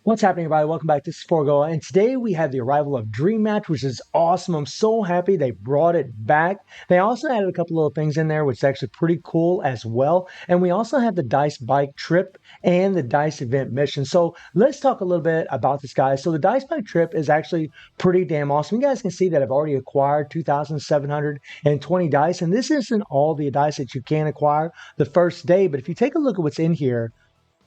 What's happening, everybody? Welcome back. This is Forgo, and today we have the arrival of Dream Match, which is awesome. I'm so happy they brought it back. They also added a couple little things in there, which is actually pretty cool as well. And we also have the Dice Bike Trip and the Dice Event Mission. So let's talk a little bit about this, guys. So the Dice Bike Trip is actually pretty damn awesome. You guys can see that I've already acquired 2,720 dice, and this isn't all the dice that you can acquire the first day. But if you take a look at what's in here,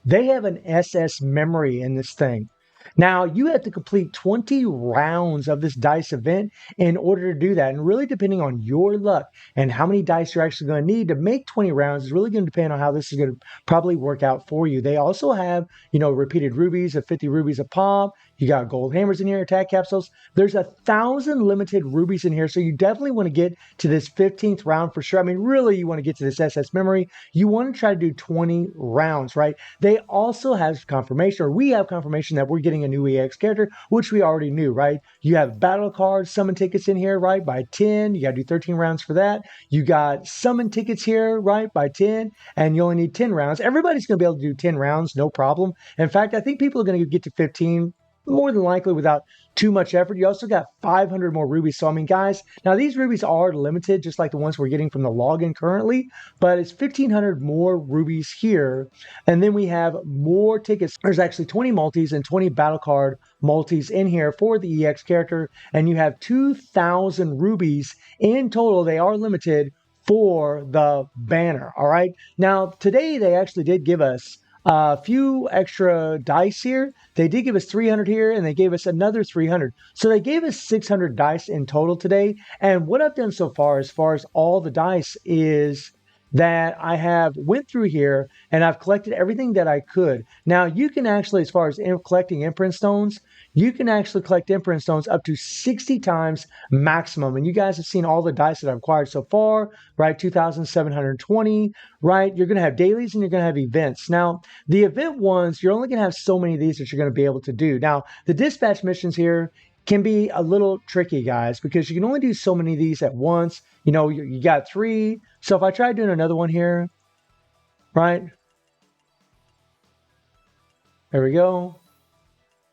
they have an SS memory in this thing. Now, you have to complete 20 rounds of this dice event in order to do that. And really, depending on your luck and how many dice you're actually going to need to make 20 rounds, is really going to depend on how this is going to probably work out for you. They also have, repeated rubies of 50 rubies a pop. You got gold hammers in here, attack capsules. There's 1,000 limited rubies in here. So you definitely want to get to this 15th round for sure. I mean, really, you want to get to this SS memory. You want to try to do 20 rounds, right? They also have confirmation, or we have confirmation that we're getting a new EX character, which we already knew, right? You have battle cards, summon tickets in here, right? By 10, you got to do 13 rounds for that. You got summon tickets here, right? By 10, and you only need 10 rounds. Everybody's going to be able to do 10 rounds, no problem. In fact, I think people are going to get to 15 more than likely without too much effort. You also got 500 more rubies. So, I mean, guys, now these rubies are limited, just like the ones we're getting from the login currently, but it's 1,500 more rubies here. And then we have more tickets. There's actually 20 multis and 20 battle card multis in here for the EX character. And you have 2,000 rubies in total. They are limited for the banner. All right. Now, today they actually did give us a few extra dice here. They did give us 300 here, and they gave us another 300. So they gave us 600 dice in total today. And what I've done so far as all the dice, is that I have went through here and I've collected everything that I could. Now you can actually, as far as collecting imprint stones, you can actually collect imprint stones up to 60 times maximum. And you guys have seen all the dice that I've acquired so far, right? 2,720, right? You're going to have dailies and you're going to have events. Now, the event ones, you're only going to have so many of these that you're going to be able to do. Now, the dispatch missions here can be a little tricky, guys, because you can only do so many of these at once. You got 3. So if I try doing another one here, right? There we go.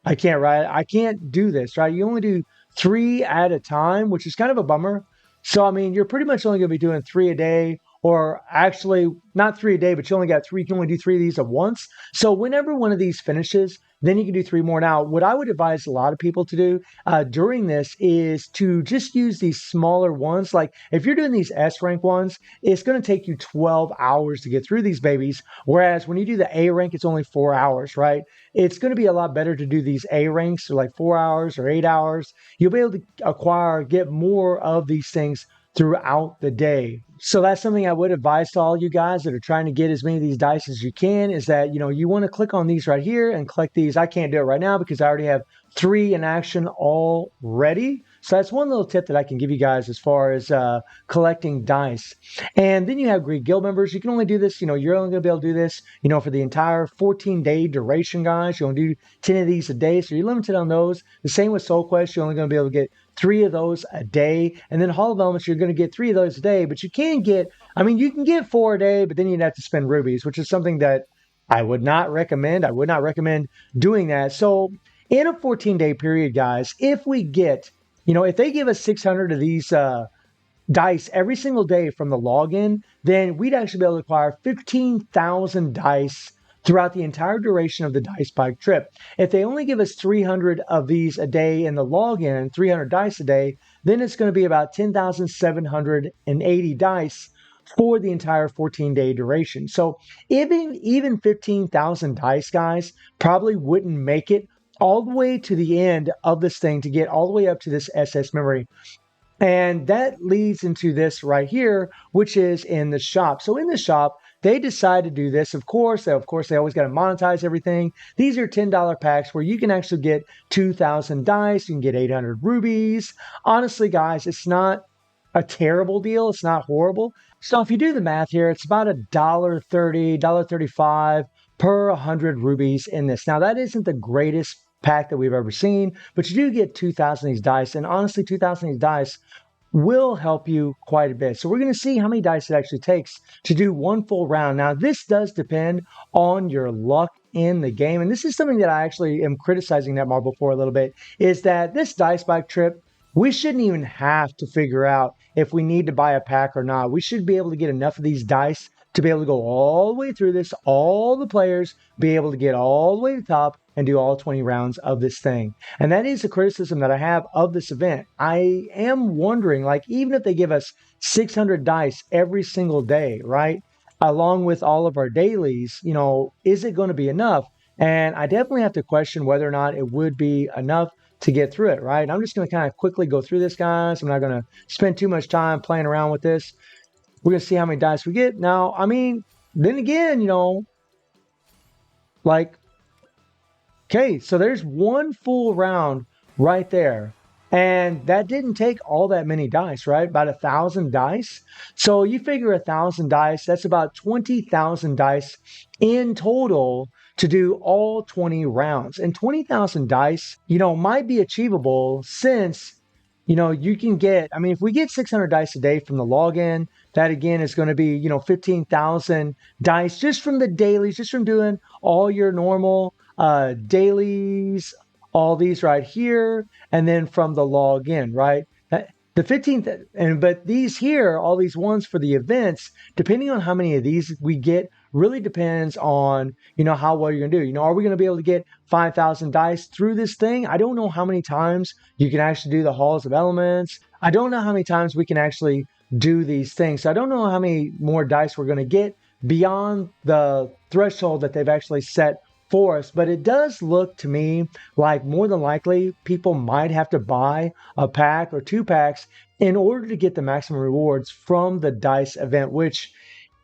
I can't do this, right? You only do 3 at a time, which is kind of a bummer. So, I mean, you're pretty much only going to be doing 3 a day, or actually not 3 a day, but you only got 3. You can only do 3 of these at once. So whenever one of these finishes, then you can do 3 more. Now, what I would advise a lot of people to do during this is to just use these smaller ones. Like if you're doing these S rank ones, it's going to take you 12 hours to get through these babies. Whereas when you do the A rank, it's only 4 hours, right? It's going to be a lot better to do these A ranks, so like 4 hours or 8 hours. You'll be able to get more of these things throughout the day. So that's something I would advise to all you guys that are trying to get as many of these dice as you can, is that, you want to click on these right here and collect these. I can't do it right now because I already have 3 in action already. So that's one little tip that I can give you guys as far as collecting dice. And then you have Greed Guild members. You can only do this, you're only going to be able to do this, for the entire 14-day duration, guys. You only do 10 of these a day, so you're limited on those. The same with Soul Quest. You're only going to be able to get 3 of those a day. And then Hall of Elements, you're going to get 3 of those a day, but you can get, you can get 4 a day, but then you'd have to spend rubies, which is something that I would not recommend. I would not recommend doing that. So in a 14-day period, guys, if we get, if they give us 600 of these dice every single day from the login, then we'd actually be able to acquire 15,000 dice throughout the entire duration of the Dice Bike trip. If they only give us 300 of these a day in the login, 300 dice a day, then it's going to be about 10,780 dice for the entire 14-day duration. So even 15,000 dice, guys, probably wouldn't make it all the way to the end of this thing to get all the way up to this SS memory. And that leads into this right here, which is in the shop. So in the shop, they decide to do this. Of course, they always got to monetize everything. These are $10 packs where you can actually get 2,000 dice. You can get 800 rubies. Honestly, guys, it's not a terrible deal. It's not horrible. So if you do the math here, it's about $1.30, $1.35 per 100 rubies in this. Now, that isn't the greatest pack that we've ever seen, but you do get 2,000 of these dice. And honestly, 2,000 of these dice will help you quite a bit. So we're going to see how many dice it actually takes to do one full round. Now, this does depend on your luck in the game, and this is something that I actually am criticizing Netmarble for a little bit, is that this dice bike trip, we shouldn't even have to figure out if we need to buy a pack or not. We should be able to get enough of these dice to be able to go all the way through this, all the players be able to get all the way to the top and do all 20 rounds of this thing. And that is a criticism that I have of this event. I am wondering, like, even if they give us 600 dice every single day, right? Along with all of our dailies, is it going to be enough? And I definitely have to question whether or not it would be enough to get through it, right? I'm just going to kind of quickly go through this, guys. I'm not going to spend too much time playing around with this. We're going to see how many dice we get. Now, I mean, then again, like, okay, so there's one full round right there. And that didn't take all that many dice, right? About 1,000 dice. So you figure 1,000 dice, that's about 20,000 dice in total to do all 20 rounds. And 20,000 dice, might be achievable since, you can get, I mean, if we get 600 dice a day from the login, that again is going to be, 15,000 dice just from the dailies, just from doing all your normal dailies, all these right here, and then from the login, right? The 15th, but these here, all these ones for the events, depending on how many of these we get, really depends on, how well you're going to do. Are we going to be able to get 5,000 dice through this thing? I don't know how many times you can actually do the Halls of Elements. I don't know how many times we can actually do these things. So I don't know how many more dice we're going to get beyond the threshold that they've actually set for us, but it does look to me like more than likely people might have to buy a pack or 2 packs in order to get the maximum rewards from the dice event, which,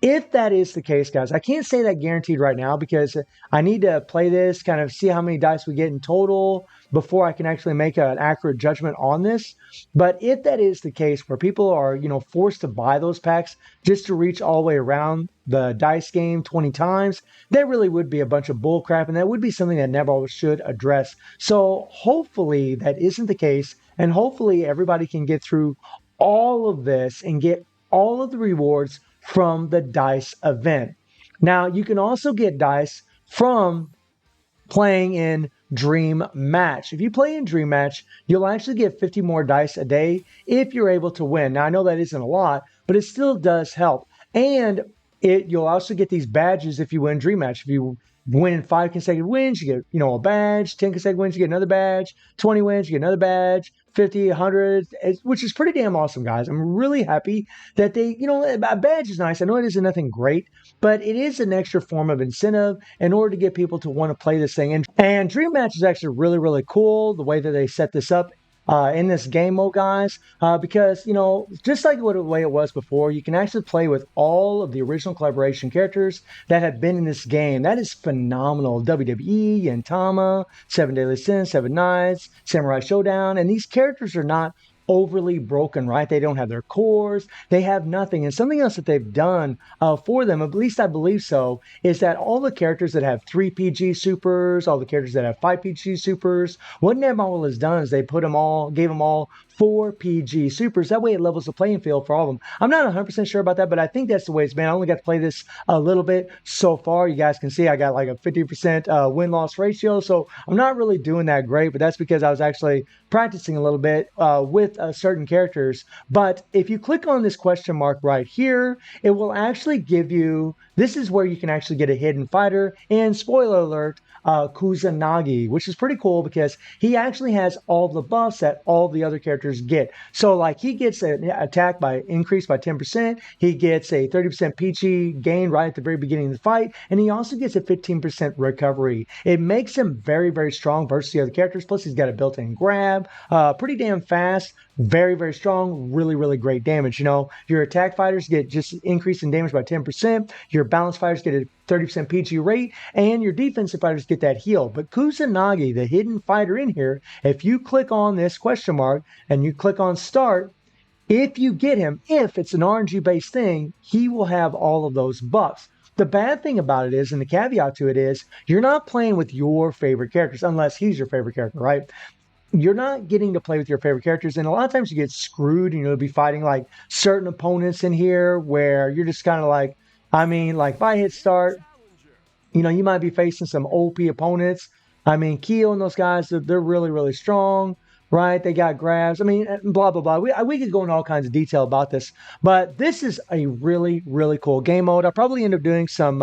if that is the case, guys, I can't say that guaranteed right now because I need to play this, kind of see how many dice we get in total before I can actually make an accurate judgment on this. But if that is the case where people are, forced to buy those packs just to reach all the way around the dice game 20 times, that really would be a bunch of bullcrap, and that would be something that Netball should address. So hopefully that isn't the case, and hopefully everybody can get through all of this and get all of the rewards from the dice event. Now, you can also get dice from playing in Dream Match. If you play in Dream Match, you'll actually get 50 more dice a day if you're able to win. Now, I know that isn't a lot, but it still does help. And you'll also get these badges if you win Dream Match. If you win 5 consecutive wins, you get, a badge. 10 consecutive wins, you get another badge. 20 wins, you get another badge. 50, 100, which is pretty damn awesome, guys. I'm really happy that they, a badge is nice. I know it isn't nothing great, but it is an extra form of incentive in order to get people to want to play this thing. And Dream Match is actually really, really cool, the way that they set this up in this game mode, guys, because, just like the way it was before, you can actually play with all of the original collaboration characters that have been in this game. That is phenomenal. WWE, Yantama, 7 Daily Sins, 7 Nights, Samurai Showdown, and these characters are not overly broken, right? They don't have their cores. They have nothing. And something else that they've done for them, at least I believe so, is that all the characters that have 3 PG supers, all the characters that have 5 PG supers, what Netmarble has done is they gave them all 4 PG supers. That way it levels the playing field for all of them. I'm not 100% sure about that, but I think that's the way it's been. I only got to play this a little bit so far. You guys can see I got like a 50% win-loss ratio, so I'm not really doing that great, but that's because I was actually practicing a little bit with certain characters. But if you click on this question mark right here, it will actually give you, this is where you can actually get a hidden fighter, and spoiler alert, Kusanagi, which is pretty cool because he actually has all the buffs that all the other characters get. So like he gets an attack by increased by 10%, he gets a 30% PG gain right at the very beginning of the fight, and he also gets a 15% recovery. It makes him very, very strong versus the other characters, plus he's got a built-in grab, pretty damn fast, very, very strong, really, really great damage. Your attack fighters get just increase in damage by 10%, your balance fighters get a 30% PG rate, and your defensive fighters get that heal. But Kusanagi, the hidden fighter in here, if you click on this question mark and you click on start, if you get him, if it's an RNG based thing, he will have all of those buffs. The bad thing about it is, and the caveat to it is, you're not playing with your favorite characters unless he's your favorite character, right? You're not getting to play with your favorite characters, and a lot of times you get screwed and you'll be fighting like certain opponents in here where you're just kind of like, if I hit start, You might be facing some OP opponents. I mean, Keo and those guys, they're really, really strong, right? They got grabs. I mean, blah, blah, blah. We could go into all kinds of detail about this, but this is a really, really cool game mode. I'll probably end up doing some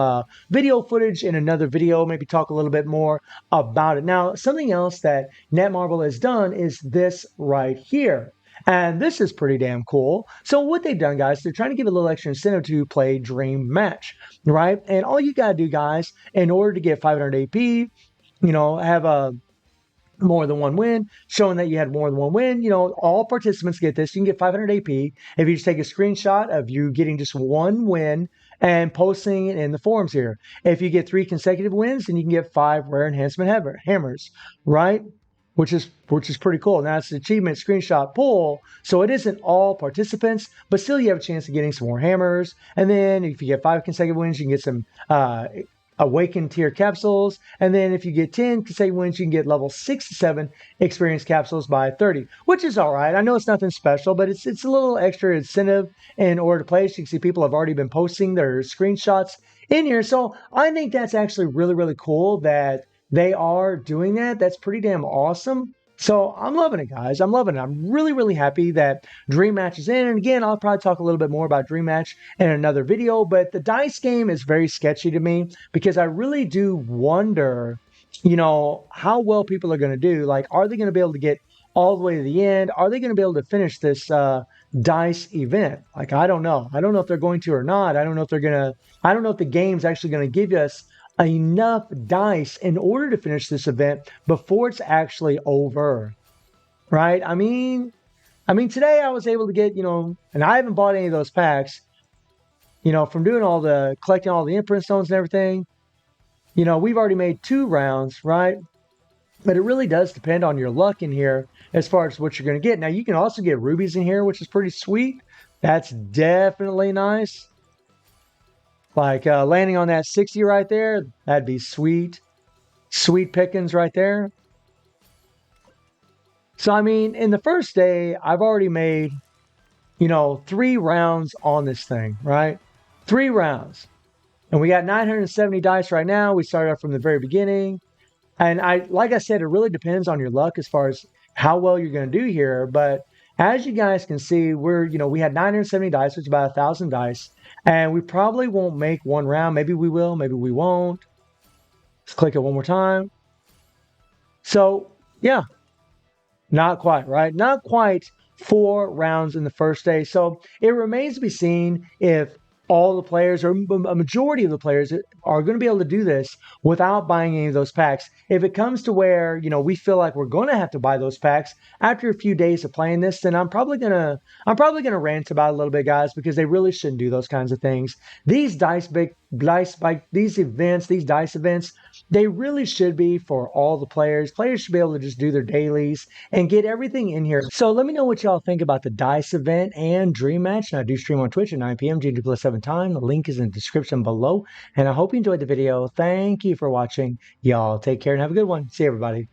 video footage in another video, maybe talk a little bit more about it. Now, something else that Netmarble has done is this right here. And this is pretty damn cool. So what they've done, guys, they're trying to give a little extra incentive to play Dream Match, right? And all you got to do, guys, in order to get 500 AP, have a more than one win, showing that you had more than one win. All participants get this. You can get 500 AP if you just take a screenshot of you getting just one win and posting it in the forums here. If you get 3 consecutive wins, then you can get 5 rare enhancement hammers, right? Which is pretty cool. Now it's an achievement screenshot pull, so it isn't all participants, but still you have a chance of getting some more hammers. And then if you get 5 consecutive wins, you can get some awakened tier capsules. And then if you get 10 consecutive wins, you can get level 6 to 7 experience capsules by 30, which is all right. I know it's nothing special, but it's a little extra incentive in order to play. As you can see, people have already been posting their screenshots in here. So I think that's actually really, really cool that they are doing that. That's pretty damn awesome. So I'm loving it, guys. I'm loving it. I'm really, really happy that Dream Match is in. And again, I'll probably talk a little bit more about Dream Match in another video. But the dice game is very sketchy to me because I really do wonder, how well people are going to do. Like, are they going to be able to get all the way to the end? Are they going to be able to finish this dice event? Like, I don't know. I don't know if they're going to or not. I don't know if I don't know if the game's actually going to give us enough dice in order to finish this event before it's actually over, right? I mean, today I was able to get, and I haven't bought any of those packs, from doing collecting all the imprint stones and everything. We've already made 2 rounds, right? But it really does depend on your luck in here as far as what you're going to get. Now, you can also get rubies in here, which is pretty sweet. That's definitely nice. Like landing on that 60 right there, that'd be sweet. Sweet pickings right there. So, I mean, in the first day, I've already made, 3 rounds on this thing, right? 3 rounds. And we got 970 dice right now. We started off from the very beginning. And like I said, it really depends on your luck as far as how well you're going to do here. But as you guys can see, we had 970 dice, which is about 1,000 dice. And we probably won't make 1 round. Maybe we will, maybe we won't. Let's click it one more time. So, yeah, not quite, right? Not quite 4 rounds in the first day. So it remains to be seen if all the players or a majority of the players are going to be able to do this without buying any of those packs. If it comes to where, we feel like we're going to have to buy those packs after a few days of playing this, then I'm probably going to rant about it a little bit, guys, because they really shouldn't do these kinds of things. These dice events, they really should be for all the players. Players should be able to just do their dailies and get everything in here. So let me know what y'all think about the dice event and Dream Match. And I do stream on Twitch at 9 p.m. GMT+7 time. The link is in the description below. And I hope you enjoyed the video. Thank you for watching. Y'all take care and have a good one. See you, everybody.